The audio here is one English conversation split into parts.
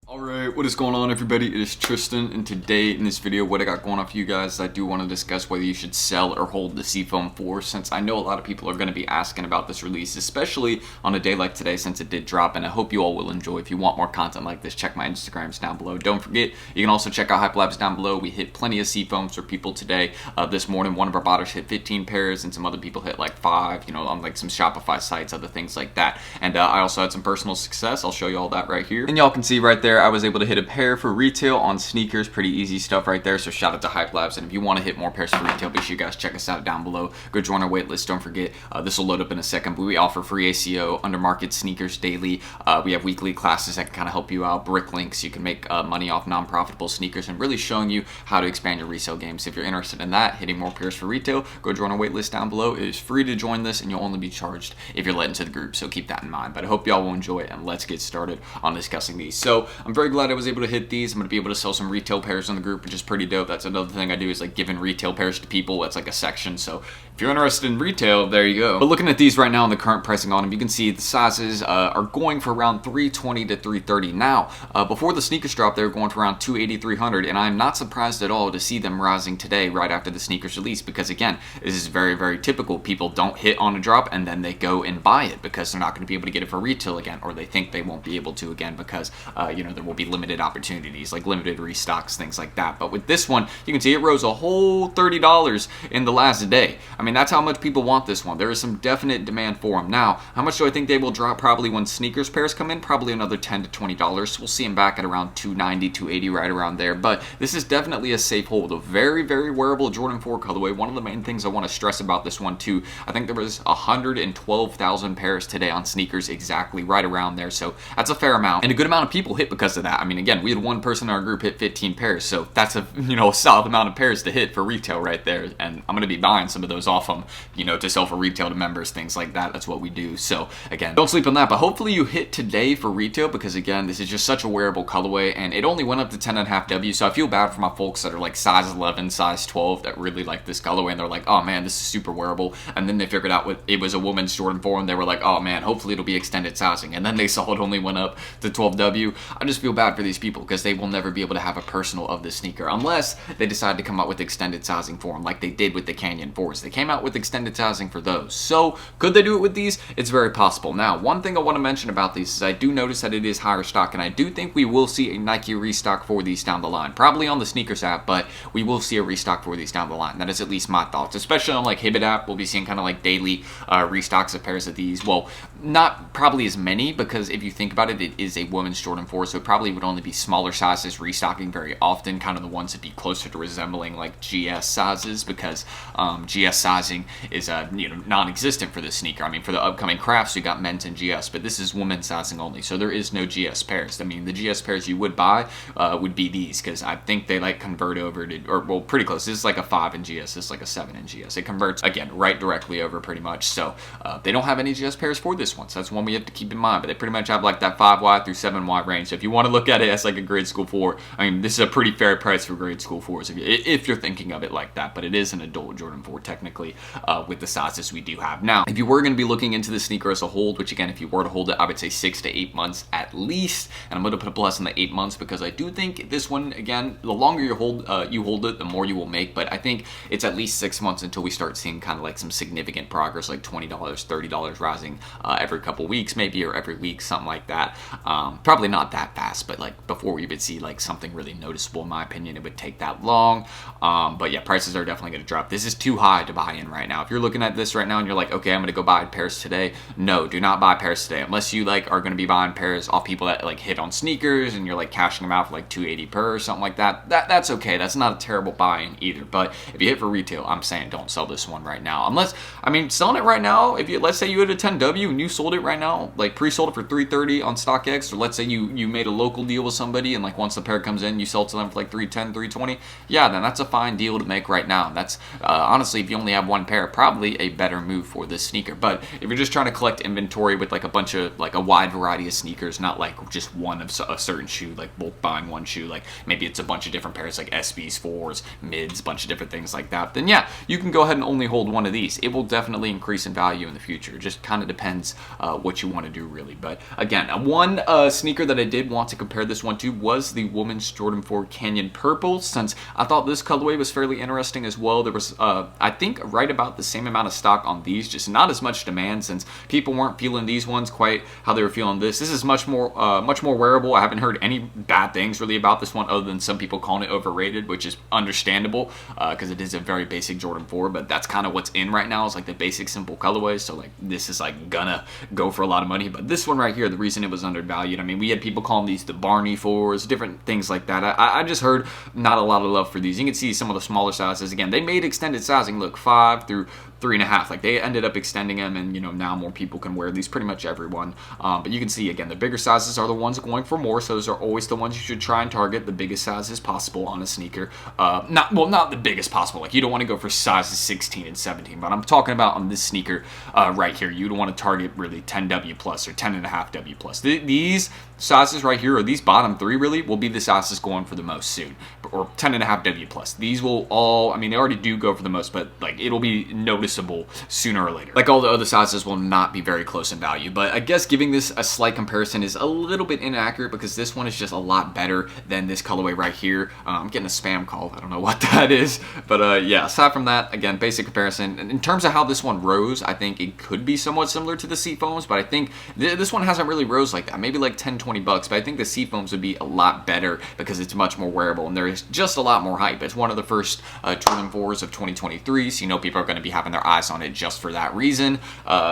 Alright, what is going on everybody? It is Tristan, and today in this video what I got going on for you guys, I do want to discuss whether you should sell or hold the SEAFOAM 4, since I know a lot of people are going to be asking about this release, especially on a day like today since it did drop, and I hope you all will enjoy. If you want more content like this, check my Instagrams down below. Don't forget, you can also check out Hype Labs down below. We hit plenty of SEAFOAMs for people today. This morning, one of our botters hit 15 pairs, and some other people hit like 5, on like some Shopify sites, other things like that. And I also had some personal success. I'll show you all that right here. And y'all can see right there, I was able to hit a pair for retail on sneakers. Pretty easy stuff right there, so shout out to Hype Labs. And if you want to hit more pairs for retail, be sure you guys check us out down below. Go join our waitlist. Don't forget, this will load up in a second, but we offer free ACO, under market sneakers daily. We have weekly classes that can kind of help you out, brick links, you can make money off non-profitable sneakers, and really showing you how to expand your resale game. So if you're interested in that, hitting more pairs for retail, go join our waitlist down below. It is free to join this, and you'll only be charged if you're let into the group, so keep that in mind. But I hope y'all will enjoy it, and let's get started on discussing these. So I'm very glad I was able to hit these. I'm going to be able to sell some retail pairs in the group, which is pretty dope. That's another thing I do, is like giving retail pairs to people. That's like a section, so if you're interested in retail, there you go. But looking at these right now and the current pricing on them, you can see the sizes are going for around 320 to 330 now. Before the sneakers drop, they were going for around 280, 300, and I'm not surprised at all to see them rising today right after the sneakers release, because again, this is very, very typical. People don't hit on a drop and then they go and buy it because they're not going to be able to get it for retail again, or they think they won't be able to again because there will be limited opportunities, like limited restocks, things like that. But with this one, you can see it rose a whole $30 in the last day. I mean, that's how much people want this one. There is some definite demand for them. Now, how much do I think they will drop? Probably when sneakers pairs come in, probably another $10 to $20. We'll see them back at around 290, 280, right around there. But this is definitely a safe hold. A very, very wearable Jordan 4 colorway. One of the main things I want to stress about this one too, I think there was 112,000 pairs today on sneakers, exactly right around there. So that's a fair amount, and a good amount of people hit because of that. I mean, again, we had one person in our group hit 15 pairs, so that's a a solid amount of pairs to hit for retail right there. And I'm going to be buying some of those off them, to sell for retail to members, things like that. That's what we do. So again, don't sleep on that, but hopefully you hit today for retail, because again, this is just such a wearable colorway, and it only went up to 10.5 W. So I feel bad for my folks that are like size 11, size 12 that really like this colorway, and they're like, oh man, this is super wearable. And then they figured out it was a woman's Jordan 4, and they were like, oh man, hopefully it'll be extended sizing. And then they saw it only went up to 12W. I just feel bad for these people, because they will never be able to have a personal of this sneaker unless they decide to come out with extended sizing for them, like they did with the Canyon 4s. They came out with extended sizing for those. So could they do it with these? It's very possible. Now, one thing I want to mention about these is I do notice that it is higher stock, and I do think we will see a Nike restock for these down the line. Probably on the sneakers app, but we will see a restock for these down the line. That is at least my thoughts, especially on like Hibbit app. We'll be seeing kind of like daily restocks of pairs of these. Well, not probably as many, because if you think about it, it is a women's Jordan 4, so it probably would only be smaller sizes restocking very often, kind of the ones that be closer to resembling like GS sizes, because GS sizing is non-existent for this sneaker. I mean, for the upcoming crafts, you got men's and GS, but this is women's sizing only, so there is no GS pairs. I mean, the GS pairs you would buy would be these, because I think they like convert over to, or well, pretty close. This is like a 5 in GS, this is like a 7 in GS. It converts, again, right directly over pretty much. So they don't have any GS pairs for this one, so that's one we have to keep in mind. But they pretty much have like that 5Y through 7Y range. So if you want to look at it as like a grade school 4, I mean, this is a pretty fair price for grade school 4s if you're thinking of it like that. But it is an adult Jordan 4 technically, with the sizes we do have. Now, if you were going to be looking into the sneaker as a hold, which again, if you were to hold it, I would say 6 to 8 months at least. And I'm going to put a plus on the 8 months, because I do think this one, again, the longer you hold it, the more you will make. But I think it's at least 6 months until we start seeing kind of like some significant progress, like $20, $30 rising every couple weeks maybe, or every week, something like that. Probably not that fast, but like before we would see like something really noticeable, in my opinion, it would take that long. But yeah, prices are definitely going to drop. This is too high to buy in right now. If you're looking at this right now and you're like, okay, I'm going to go buy pairs today, no, do not buy pairs today, unless you like are going to be buying pairs off people that like hit on sneakers and you're like cashing them out for like 280 per or something like that. That's okay. That's not a terrible buy-in either. But if you hit for retail, I'm saying don't sell this one right now, unless, I mean, selling it right now, if you, let's say you had a 10W and you sold it right now, like pre-sold it for 330 on StockX, or let's say you made a local deal with somebody, and like once the pair comes in, you sell to them for like 310, 320, yeah, then that's a fine deal to make right now. That's honestly, if you only have one pair, probably a better move for this sneaker. But if you're just trying to collect inventory with like a bunch of, like a wide variety of sneakers, not like just one of a certain shoe, like bulk buying one shoe, like maybe it's a bunch of different pairs, like SBs, 4s, mids, bunch of different things like that, then yeah, you can go ahead and only hold one of these. It will definitely increase in value in the future. It just kind of depends what you want to do, really. But again, one sneaker that I did want want to compare this one to was the women's Jordan 4 Canyon Purple, since I thought this colorway was fairly interesting as well. There was, I think, right about the same amount of stock on these, just not as much demand, since people weren't feeling these ones quite how they were feeling this. This is much more wearable. I haven't heard any bad things really about this one, other than some people calling it overrated, which is understandable because it is a very basic Jordan 4, but that's kind of what's in right now, is like the basic simple colorways. So like this is like gonna go for a lot of money, but this one right here, the reason it was undervalued, I mean, we had people calling these the Barney 4s, different things like that. I just heard not a lot of love for these. You can see some of the smaller sizes. Again, they made extended sizing, look, 5 through 3.5. Like they ended up extending them, and you know, now more people can wear these, pretty much everyone. But you can see again, the bigger sizes are the ones going for more, so those are always the ones you should try and target, the biggest sizes possible on a sneaker. Not the biggest possible, like you don't want to go for sizes 16 and 17, but I'm talking about on this sneaker right here, you don't want to target really 10W plus or 10.5W plus. These sizes right here, or these bottom 3 really, will be the sizes going for the most soon, or 10.5W plus. These will all, I mean, they already do go for the most, but like it'll be noticeable sooner or later. Like all the other sizes will not be very close in value, but I guess giving this a slight comparison is a little bit inaccurate, because this one is just a lot better than this colorway right here. I'm getting a spam call, I don't know what that is, but yeah, aside from that, again, basic comparison. In terms of how this one rose, I think it could be somewhat similar to the SEAFOAMs, but I think this one hasn't really rose like that, maybe like 10, 20 bucks, but I think the SEAFOAMs would be a lot better because it's much more wearable and there is just a lot more hype. It's one of the first Jordan 4s of 2023, so you know people are going to be having their eyes on it just for that reason.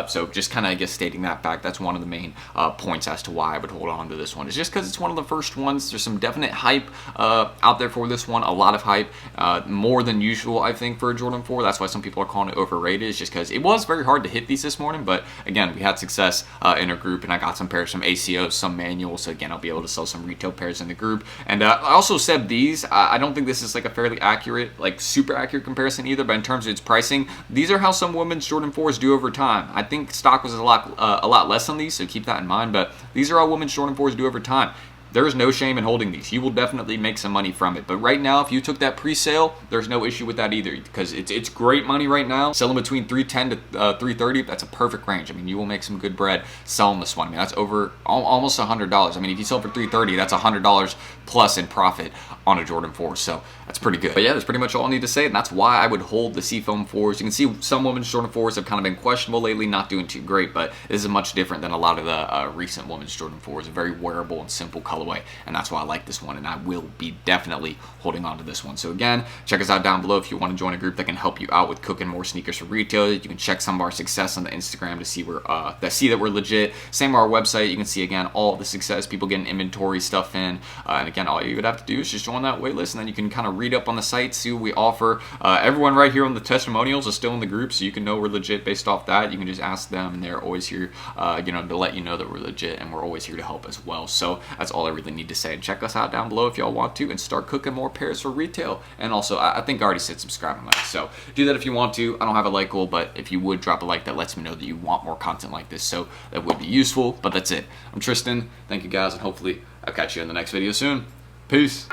So just kind of, I guess, stating that fact, that's one of the main points as to why I would hold on to this one. It's just because it's one of the first ones. There's some definite hype out there for this one, a lot of hype, more than usual, I think, for a Jordan 4. That's why some people are calling it overrated, is just because it was very hard to hit these this morning, but again, we had success in a group, and I got some pairs from ACOs, some manuals, so again, I'll be able to sell some retail pairs in the group. And I also said these, I don't think this is like a fairly accurate, like super accurate comparison either, but in terms of its pricing, these are how some women's Jordan 4s do over time. I think stock was a lot less on these, so keep that in mind, but these are how women's Jordan 4s do over time. There is no shame in holding these. You will definitely make some money from it. But right now, if you took that pre-sale, there's no issue with that either, because it's great money right now. Selling between $310 to $330, that's a perfect range. I mean, you will make some good bread selling this one. I mean, that's over almost $100. I mean, if you sell for $330, that's $100 plus in profit on a Jordan 4. So that's pretty good. But yeah, that's pretty much all I need to say, and that's why I would hold the SEAFOAM 4s. You can see some women's Jordan 4s have kind of been questionable lately, not doing too great, but this is much different than a lot of the recent women's Jordan 4s. A very wearable and simple colorway, and that's why I like this one, and I will be definitely holding on to this one. So again, check us out down below if you want to join a group that can help you out with cooking more sneakers for retail. You can check some of our success on the Instagram to see that we're legit. Same our website. You can see again all the success, people getting inventory stuff in, and again, all you would have to do is just join that waitlist, and then you can kind of read up on the site, see what we offer. Everyone right here on the testimonials is still in the group, so you can know we're legit based off that. You can just ask them, and they're always here, to let you know that we're legit, and we're always here to help as well. So that's all I really need to say. Check us out down below if y'all want to, and start cooking more pairs for retail. And also, I think I already said subscribe and like, so do that if you want to. I don't have a like goal, but if you would drop a like, that lets me know that you want more content like this, so that would be useful. But that's it. I'm Tristan. Thank you guys, and hopefully I'll catch you in the next video soon. Peace.